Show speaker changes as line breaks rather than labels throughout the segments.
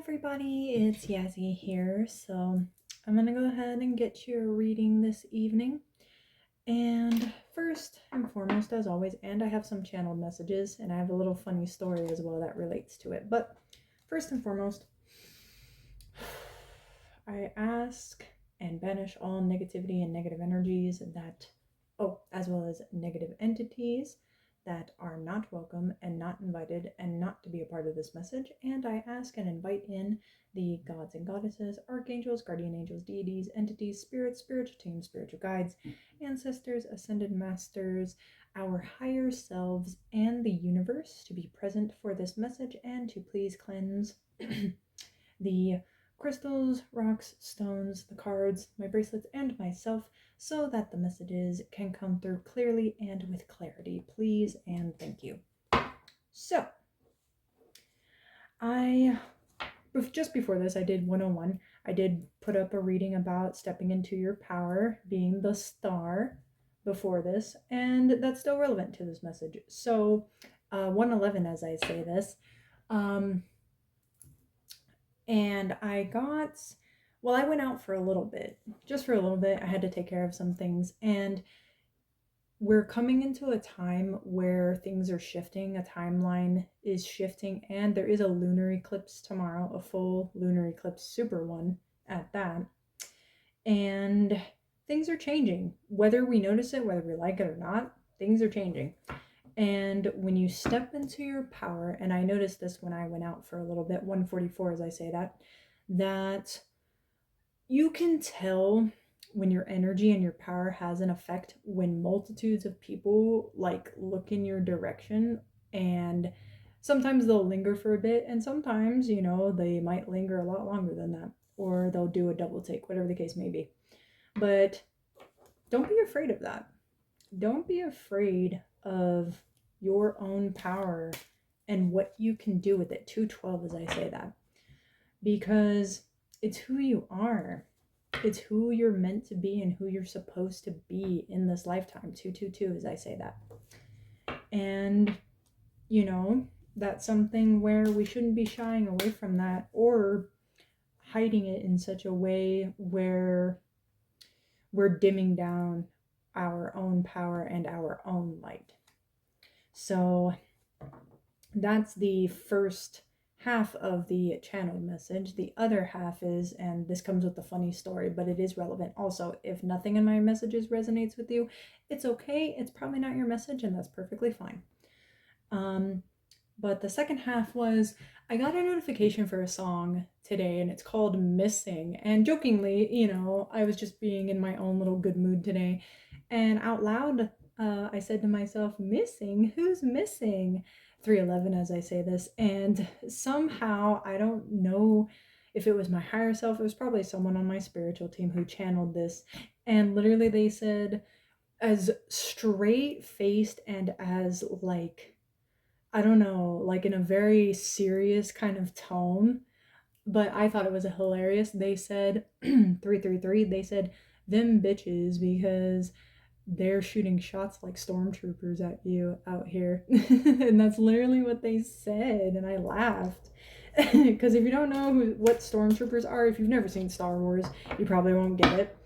everybody, it's Yazzie here. So I'm gonna go ahead and get you a reading this evening. And first and foremost, as always, and I have some channeled messages, and I have a little funny story as well that relates to it. But first and foremost, I ask and banish all negativity and negative energies as well as negative entities that are not welcome and not invited and not to be a part of this message. And I ask and invite in the gods and goddesses, archangels, guardian angels, deities, entities, spirits, spiritual teams, spiritual guides, ancestors, ascended masters, our higher selves, and the universe to be present for this message and to please cleanse the crystals, rocks, stones, the cards, my bracelets, and myself so that the messages can come through clearly and with clarity. Please and thank you. So, just before this, I did 101. I did put up a reading about stepping into your power, being the star before this, and that's still relevant to this message. So, 111 as I say this. And I went out for a little bit, just for a little bit. I had to take care of some things, and we're coming into a time where things are shifting, a timeline is shifting, and there is a lunar eclipse tomorrow, a full lunar eclipse, super one at that. And things are changing. Whether we notice it, whether we like it or not, things are changing. And when you step into your power, and I noticed this when I went out for a little bit, 144 as I say that you can tell when your energy and your power has an effect when multitudes of people look in your direction, and sometimes they'll linger for a bit, and sometimes, they might linger a lot longer than that, or they'll do a double take, whatever the case may be. But don't be afraid of that. Don't be afraid of your own power and what you can do with it. 212 as I say that. Because it's who you are. It's who you're meant to be and who you're supposed to be in this lifetime. 222 as I say that. And, that's something where we shouldn't be shying away from that or hiding it in such a way where we're dimming down our own power and our own light. So that's the first half of the channeled message. The other half is, and this comes with a funny story, but it is relevant also. If nothing in my messages resonates with you, it's okay. It's probably not your message, and that's perfectly fine. But the second half was, I got a notification for a song today, and it's called Missing. And jokingly, I was just being in my own little good mood today. And out loud, I said to myself, missing? Who's missing? 311 as I say this. And somehow, I don't know if it was my higher self, it was probably someone on my spiritual team who channeled this. And literally they said, as straight-faced and as I don't know, in a very serious kind of tone, but I thought it was hilarious. They said, 333, they said, them bitches, because they're shooting shots like stormtroopers at you out here. And that's literally what they said, and I laughed. Because if you don't know what stormtroopers are, if you've never seen Star Wars, you probably won't get it.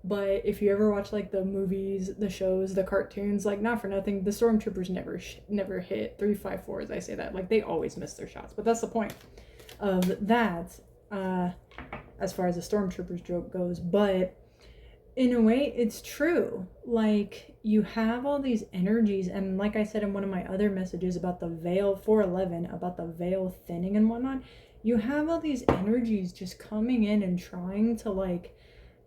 But if you ever watch the movies, the shows, the cartoons, not for nothing, the stormtroopers never hit 354 as I say that. They always miss their shots. But that's the point of that, as far as the stormtroopers joke goes. But in a way, it's true. You have all these energies, and like I said in one of my other messages about the veil, 411, about the veil thinning and whatnot, you have all these energies just coming in and trying to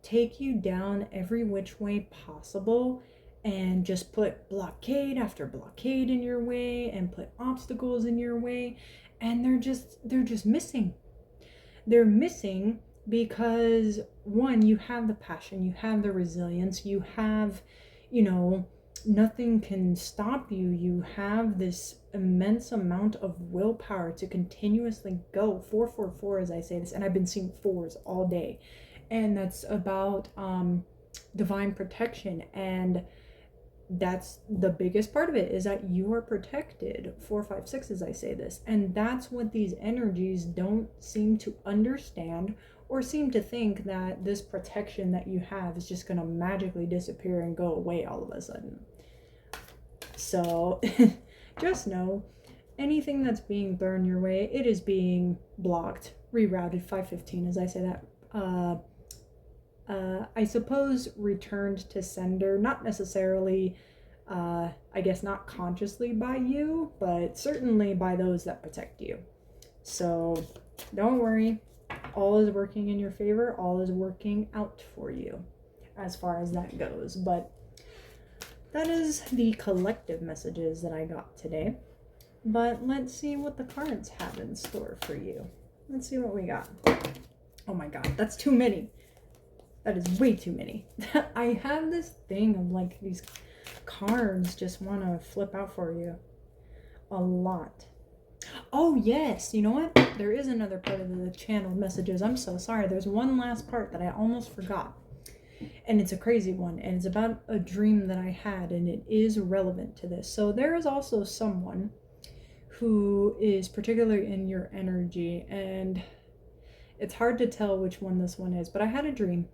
take you down every which way possible, and just put blockade after blockade in your way and put obstacles in your way, and they're just missing. They're missing because, one, you have the passion, you have the resilience, you have, nothing can stop you. You have this immense amount of willpower to continuously go. 444 as I say this, and I've been seeing fours all day. And that's about divine protection and that's the biggest part of it, is that you are protected. 456 as I say this, and that's what these energies don't seem to understand, or seem to think that this protection that you have is just going to magically disappear and go away all of a sudden. So just know, anything that's being thrown your way, it is being blocked, rerouted. 515 as I say that. I suppose returned to sender, not necessarily, I guess not consciously by you, but certainly by those that protect you. So don't worry, all is working in your favor, all is working out for you as far as that goes. But that is the collective messages that I got today. But let's see what the cards have in store for you. Let's see what we got. Oh my god, that's too many. That is way too many. I have this thing of like these cards just want to flip out for you a lot. Oh yes, you know what? There is another part of the channel messages. I'm so sorry. There's one last part that I almost forgot. And it's a crazy one, and it's about a dream that I had, and it is relevant to this. So there is also someone who is particularly in your energy, and it's hard to tell which one this one is, but I had a dream.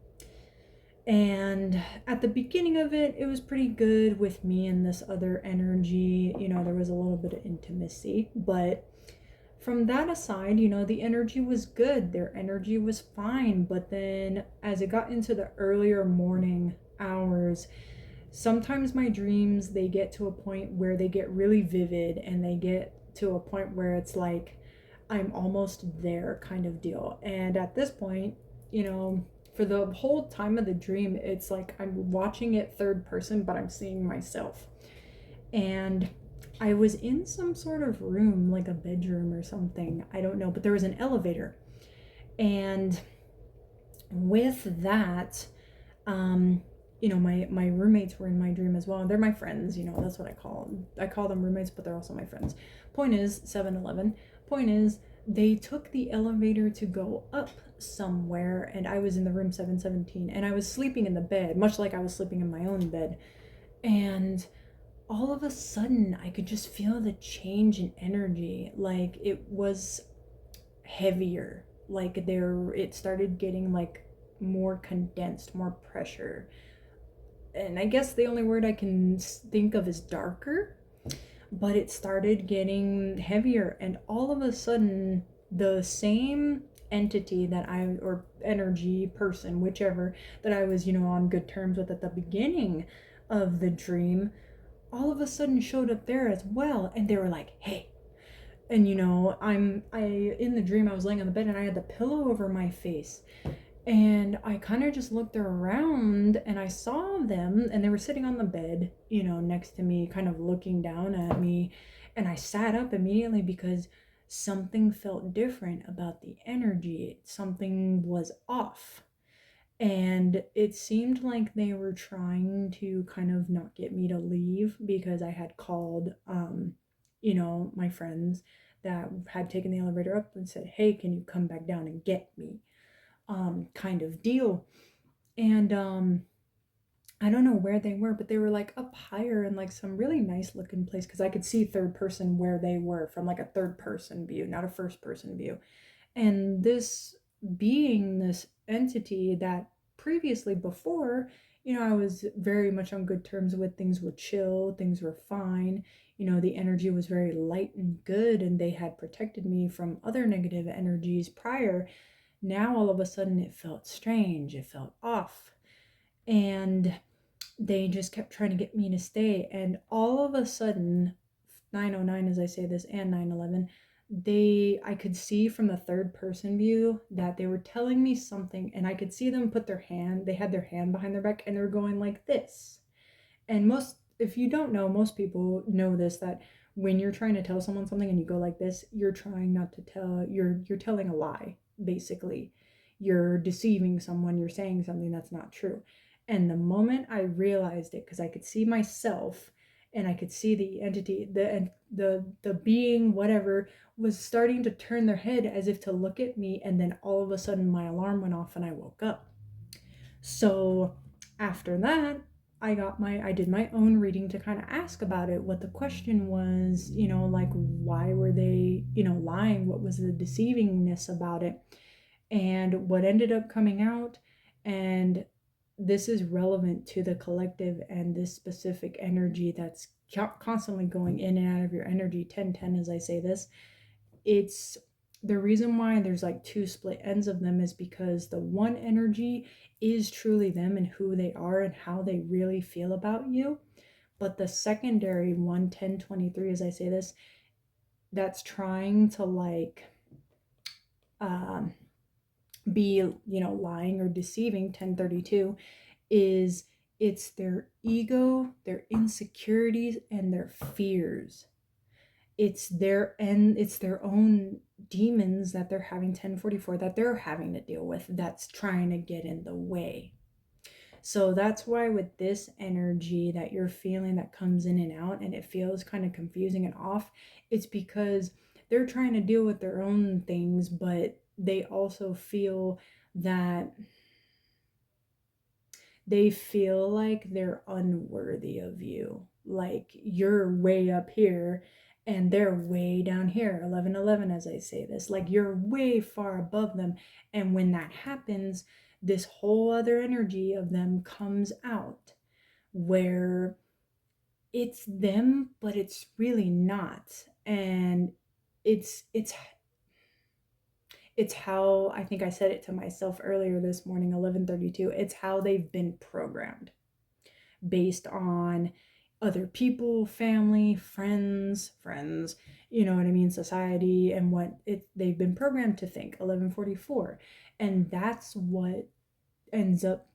And at the beginning of it, it was pretty good with me and this other energy. You know, there was a little bit of intimacy. But from that aside, you know, the energy was good. Their energy was fine. But then as it got into the earlier morning hours, sometimes my dreams, they get to a point where they get really vivid, and they get to a point where it's like I'm almost there kind of deal. And at this point, you know, for the whole time of the dream, it's like I'm watching it third person, but I'm seeing myself. And I was in some sort of room, like a bedroom or something, I don't know, but there was an elevator. And with that, you know, my roommates were in my dream as well. They're my friends, you know, that's what I call them. I call them roommates, but they're also my friends. Point is, 7-Eleven. Point is, they took the elevator to go up somewhere, and I was in the room 717, and I was sleeping in the bed, much like I was sleeping in my own bed. And all of a sudden, I could just feel the change in energy. Like it was heavier. Like it started getting like more condensed, more pressure. And I guess the only word I can think of is darker. But it started getting heavier, and all of a sudden the same entity that or energy, person, whichever, that I was, you know, on good terms with at the beginning of the dream, all of a sudden showed up there as well. And they were like, hey. And you know, in the dream I was laying on the bed, and I had the pillow over my face. And I kind of just looked around, and I saw them, and they were sitting on the bed, you know, next to me, kind of looking down at me. And I sat up immediately because something felt different about the energy. Something was off. And it seemed like they were trying to kind of not get me to leave, because I had called, you know, my friends that had taken the elevator up and said, hey, can you come back down and get me? Kind of deal. And I don't know where they were, but they were like up higher in like some really nice looking place, because I could see third person where they were from like a third person view, not a first person view. And this being, this entity that previously, before, you know, I was very much on good terms with, things were chill, things were fine, you know, the energy was very light and good, and they had protected me from other negative energies prior. Now all of a sudden it felt strange, it felt off, and they just kept trying to get me to stay. And all of a sudden, 909 as I say this, and 911, I could see from the third person view that they were telling me something, and I could see them put they had their hand behind their back, and they were going like this. And if you don't know, most people know this, that when you're trying to tell someone something and you go like this, you're trying not to tell, you're telling a lie, basically. You're deceiving someone, you're saying something that's not true. And the moment I realized it, because I could see myself, and I could see the entity, the being, whatever, was starting to turn their head as if to look at me, and then all of a sudden my alarm went off and I woke up. So after that, I did my own reading to kind of ask about it, what the question was, like why were they, lying? What was the deceivingness about it? And what ended up coming out, and this is relevant to the collective and this specific energy that's constantly going in and out of your energy, 1010 as I say this. It's the reason why there's like two split ends of them is because the one energy is truly them and who they are and how they really feel about you. But the secondary one, 1023 as I say this, that's trying to like um be, lying or deceiving, 1032, is it's their ego, their insecurities, and their fears. It's their own demons that they're having, 1044, that they're having to deal with, that's trying to get in the way. So that's why with this energy that you're feeling that comes in and out and it feels kind of confusing and off, it's because they're trying to deal with their own things, but they also feel that they feel like they're unworthy of you. Like you're way up here and they're way down here, 1111 as I say this. Like you're way far above them. And when that happens, this whole other energy of them comes out where it's them, but it's really not. And it's how, I think I said it to myself earlier this morning, 1132, it's how they've been programmed based on other people, family, friends, you know what I mean, society, and what they've been programmed to think, 1144. And that's what ends up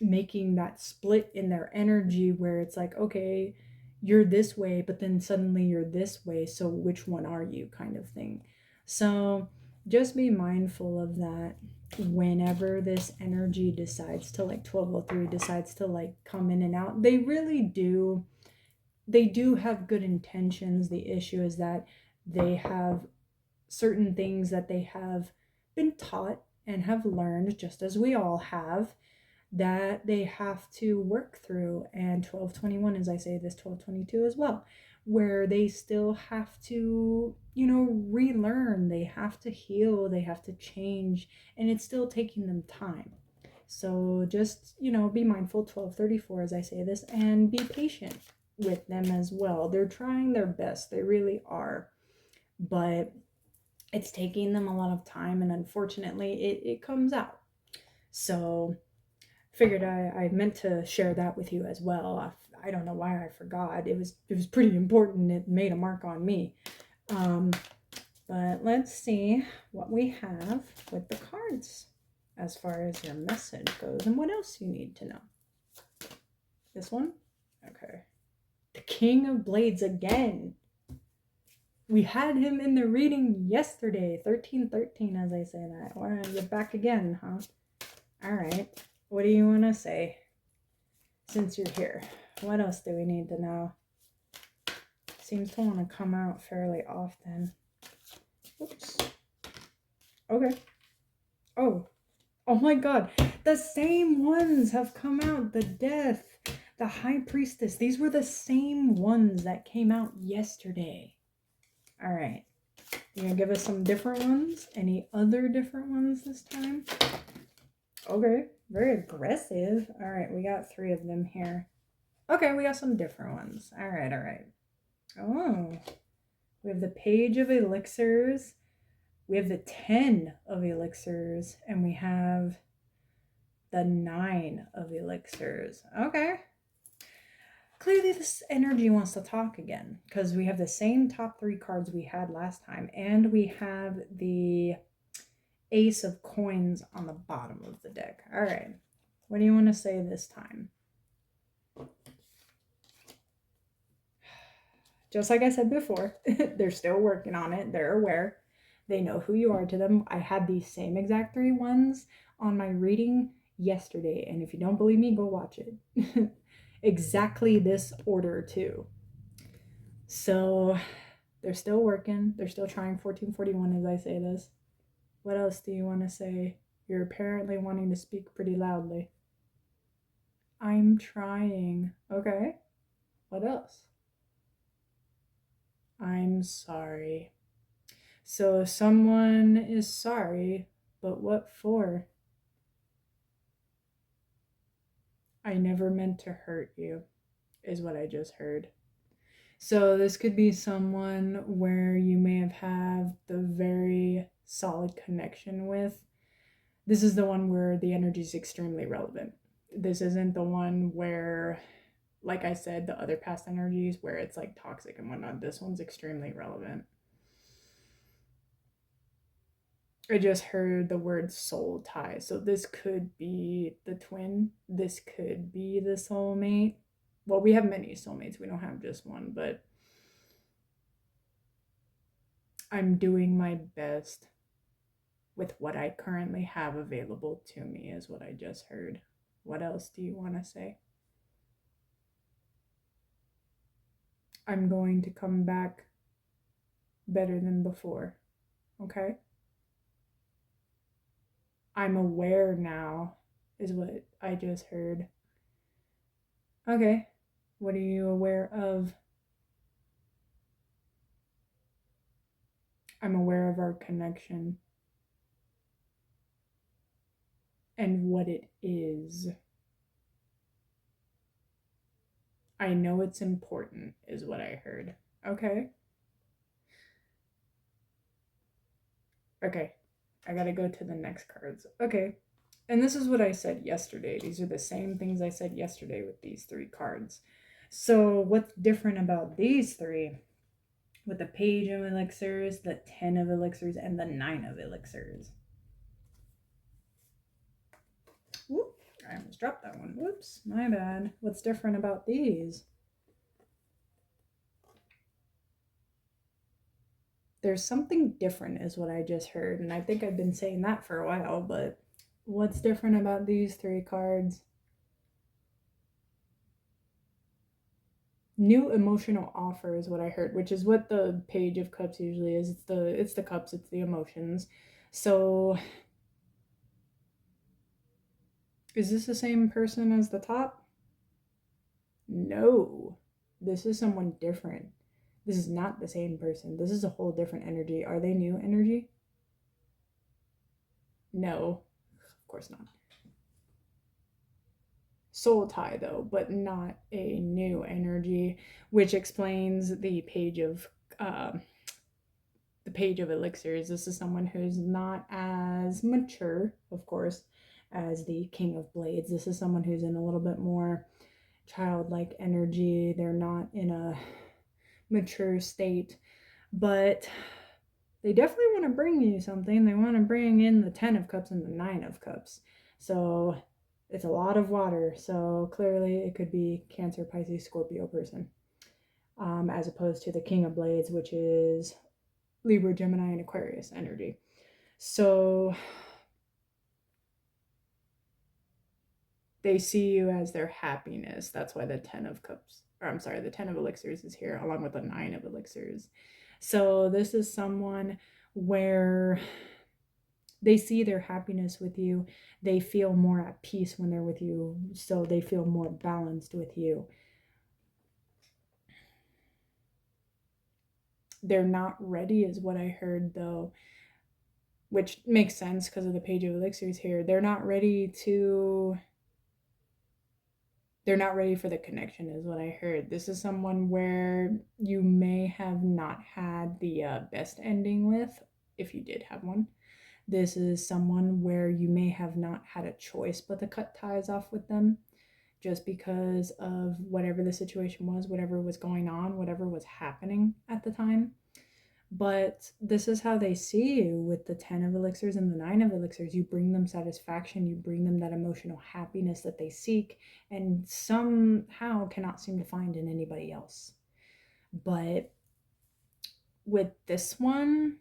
making that split in their energy where it's like, okay, you're this way, but then suddenly you're this way, so which one are you, kind of thing. So just be mindful of that whenever this energy decides to, like 1203 decides to like come in and out. They do have good intentions. The issue is that they have certain things that they have been taught and have learned, just as we all have, that they have to work through. And 1221, as I say this, 1222 as well, where they still have to, relearn, they have to heal, they have to change, and it's still taking them time. So just, be mindful, 1234 as I say this, and be patient with them as well. They're trying their best, they really are, but it's taking them a lot of time, and unfortunately it comes out. So figured I meant to share that with you as well. I don't know why I forgot. It was pretty important. It made a mark on me. But let's see what we have with the cards as far as your message goes and what else you need to know. This one? Okay. The King of Blades again. We had him in the reading yesterday, 1313 as I say that. Well, you're back again, huh? All right. What do you want to say since you're here? What else do we need to know? Seems to want to come out fairly often. Oops. Okay. Oh my god. The same ones have come out. The Death, the High Priestess. These were the same ones that came out yesterday. All right. You gonna give us some different ones? Any other different ones this time? Okay. Very aggressive. All right, we got 3 of them here. Okay, we got some different ones. All right. Oh, we have the Page of Elixirs. We have the 10 of Elixirs. And we have the 9 of Elixirs. Okay. Clearly this energy wants to talk again, because we have the same top 3 cards we had last time. And we have the Ace of Coins on the bottom of the deck. All right. What do you want to say this time? Just like I said before, they're still working on it. They're aware. They know who you are to them. I had these same exact 3 ones on my reading yesterday. And if you don't believe me, go watch it. Exactly this order too. So they're still working. They're still trying, 1441 as I say this. What else do you want to say? You're apparently wanting to speak pretty loudly. I'm trying. Okay. What else? I'm sorry. So someone is sorry, but what for? I never meant to hurt you, is what I just heard. So this could be someone where you may have had the very solid connection with. This is the one where the energy is extremely relevant. This isn't the one where, like I said, the other past energies where it's like toxic and whatnot. This one's extremely relevant. I just heard the word soul tie. So this could be the twin. This could be the soulmate. Well, we have many soulmates. We don't have just one, but I'm doing my best with what I currently have available to me, is what I just heard. What else do you want to say? I'm going to come back better than before. Okay? I'm aware now, is what I just heard. Okay. What are you aware of? I'm aware of our connection and what it is. I know it's important, is what I heard. Okay. Okay. I gotta go to the next cards. Okay. And this is what I said yesterday. These are the same things I said yesterday with these three cards. So, what's different about these three? With the Page of Elixirs, the 10 of Elixirs, and the 9 of Elixirs. Whoop, I almost dropped that one. Whoops, my bad. What's different about these? There's something different, is what I just heard, and I think I've been saying that for a while, but what's different about these three cards? New emotional offer is what I heard, which is what the Page of Cups usually is. It's the cups, it's the emotions. So is this the same person as the top? No. This is someone different. This is not the same person. This is a whole different energy. Are they new energy? No. Of course not. Soul tie though, but not a new energy, which explains uh, the Page of Elixirs. This is someone who's not as mature, of course, as the King of Blades. This is someone who's in a little bit more childlike energy. They're not in a mature state, but they definitely want to bring you something. They want to bring in the 10 of Cups and the 9 of Cups. So it's a lot of water. So clearly it could be Cancer, Pisces, Scorpio person, as opposed to the King of Blades, which is Libra, Gemini, and Aquarius energy. So they see you as their happiness. That's why the 10 of Cups, or I'm sorry, the 10 of Elixirs is here, along with the 9 of Elixirs. So this is someone where they see their happiness with you. They feel more at peace when they're with you. So they feel more balanced with you. They're not ready, is what I heard, though, which makes sense because of the Page of Elixirs here. They're not ready for the connection, is what I heard. This is someone where you may have not had the best ending with, if you did have one. This is someone where you may have not had a choice but to cut ties off with them, just because of whatever the situation was, whatever was going on, whatever was happening at the time. But this is how they see you with the 10 of Elixirs and the 9 of Elixirs. You bring them satisfaction, you bring them that emotional happiness that they seek and somehow cannot seem to find in anybody else. But with this one,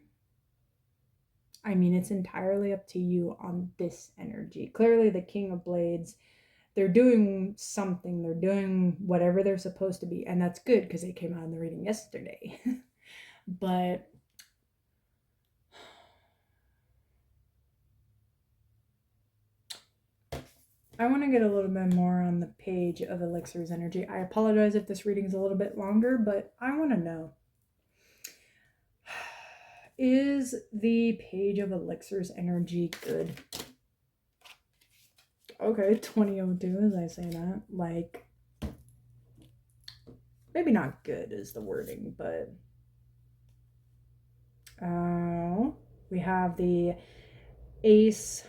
I mean, it's entirely up to you on this energy. Clearly, the King of Blades, they're doing something. They're doing whatever they're supposed to be. And that's good because they came out in the reading yesterday. But I want to get a little bit more on the page of Elixir's energy. I apologize if this reading's a little bit longer, but I want to know. Is the page of Elixir's energy good? Okay, 2002 as I say that. Like, maybe not good is the wording, but we have the Ace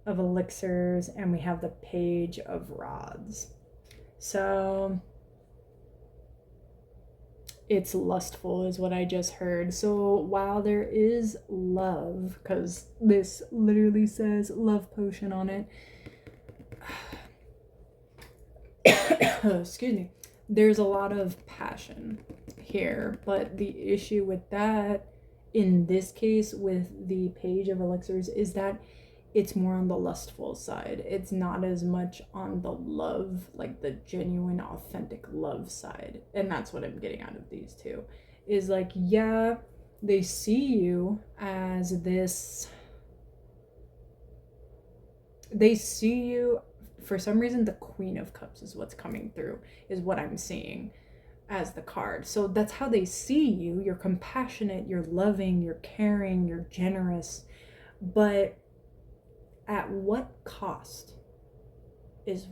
of Elixirs and we have the Page of Rods. So it's lustful is what I just heard. So while there is love, because this literally says love potion on it, excuse me, there's a lot of passion here, but the issue with that in this case with the Page of Elixirs is that it's more on the lustful side. It's not as much on the love, like the genuine, authentic love side. And that's what I'm getting out of these two. Is like, yeah, they see you as this. They see you, for some reason, the Queen of Cups is what's coming through, is what I'm seeing as the card. So that's how they see you. You're compassionate, you're loving, you're caring, you're generous. But at what cost is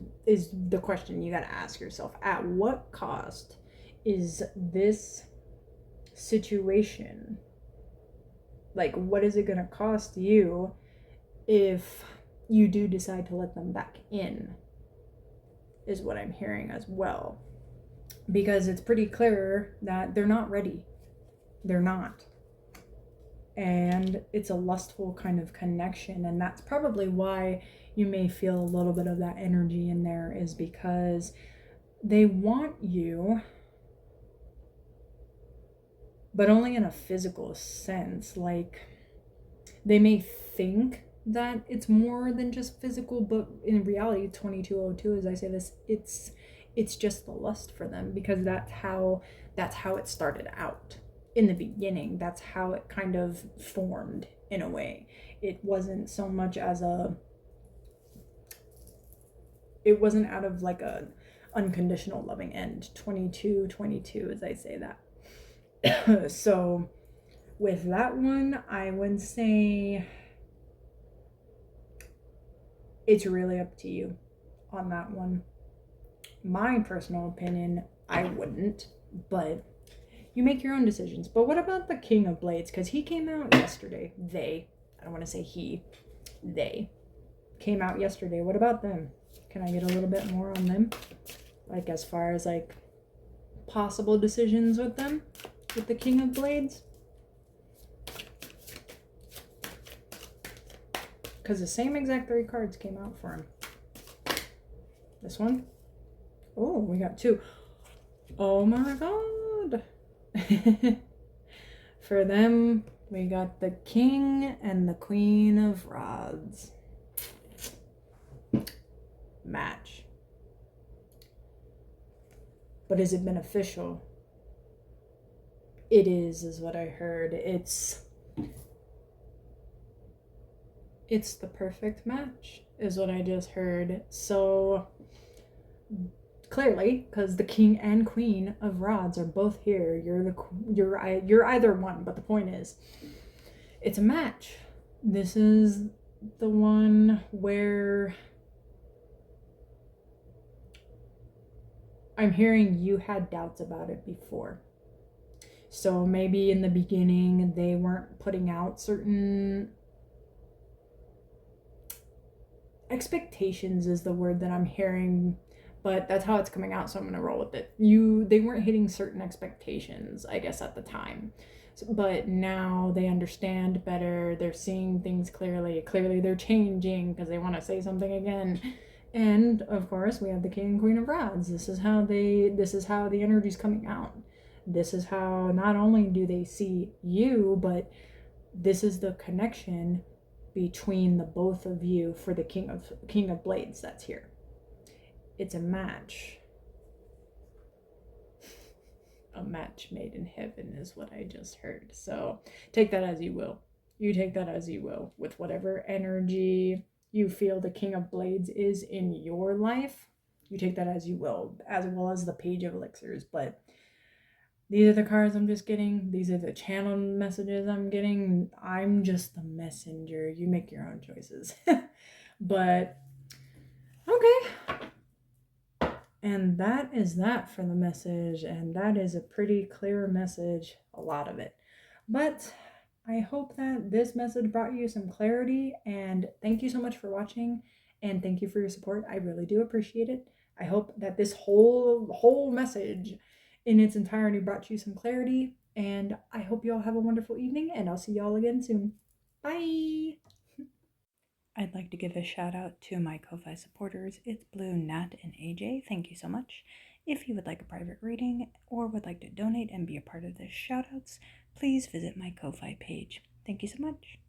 the question you got to ask yourself. At what cost is this situation, like what is it going to cost you if you do decide to let them back in, is what I'm hearing as well, because it's pretty clear that they're not ready. They're not. And it's a lustful kind of connection, and that's probably why you may feel a little bit of that energy in there, is because they want you, but only in a physical sense. Like, they may think that it's more than just physical, but in reality, 2202, as I say this, it's just the lust for them, because that's how it started out. In the beginning, that's how it kind of formed in a way. It wasn't so much as it wasn't out of like a unconditional loving end. 22 as I say that. So with that one, I would say it's really up to you on that one. My personal opinion, I wouldn't, but you make your own decisions. But what about the King of Blades? Because he came out yesterday. I don't want to say he. They came out yesterday. What about them? Can I get a little bit more on them? Like, as far as like possible decisions with them? With the King of Blades? Because the same exact 3 cards came out for him. This one. Oh, we got 2. Oh my god. For them, we got the King and the Queen of Rods. Match. But is it beneficial? It is what I heard. It's the perfect match, is what I just heard. So clearly, because the King and Queen of Rods are both here, you're either one, but the point is, it's a match. This is the one where I'm hearing you had doubts about it before. So maybe in the beginning they weren't putting out certain expectations, is the word that I'm hearing, but that's how it's coming out, so I'm gonna roll with it. They weren't hitting certain expectations, I guess, at the time, but now they understand better. They're seeing things clearly they're changing because they want to say something again. And of course we have the King and Queen of Rods. This is how the energy's coming out. This is how not only do they see you, but this is the connection between the both of you for the King of Blades that's here. It's a match. A match made in heaven is what I just heard. So take that as you will. You take that as you will with whatever energy you feel the King of Blades is in your life. You take that as you will, as well as the Page of Elixirs. But these are the cards I'm just getting. These are the channel messages I'm getting. I'm just the messenger. You make your own choices. But okay. And that is that for the message. And that is a pretty clear message, a lot of it. But I hope that this message brought you some clarity. And thank you so much for watching. And thank you for your support. I really do appreciate it. I hope that this whole message in its entirety brought you some clarity. And I hope you all have a wonderful evening. And I'll see y'all again soon. Bye! I'd like to give a shout out to my Ko-Fi supporters. It's Blue, Nat, and AJ. Thank you so much. If you would like a private reading or would like to donate and be a part of the shoutouts, please visit my Ko-Fi page. Thank you so much.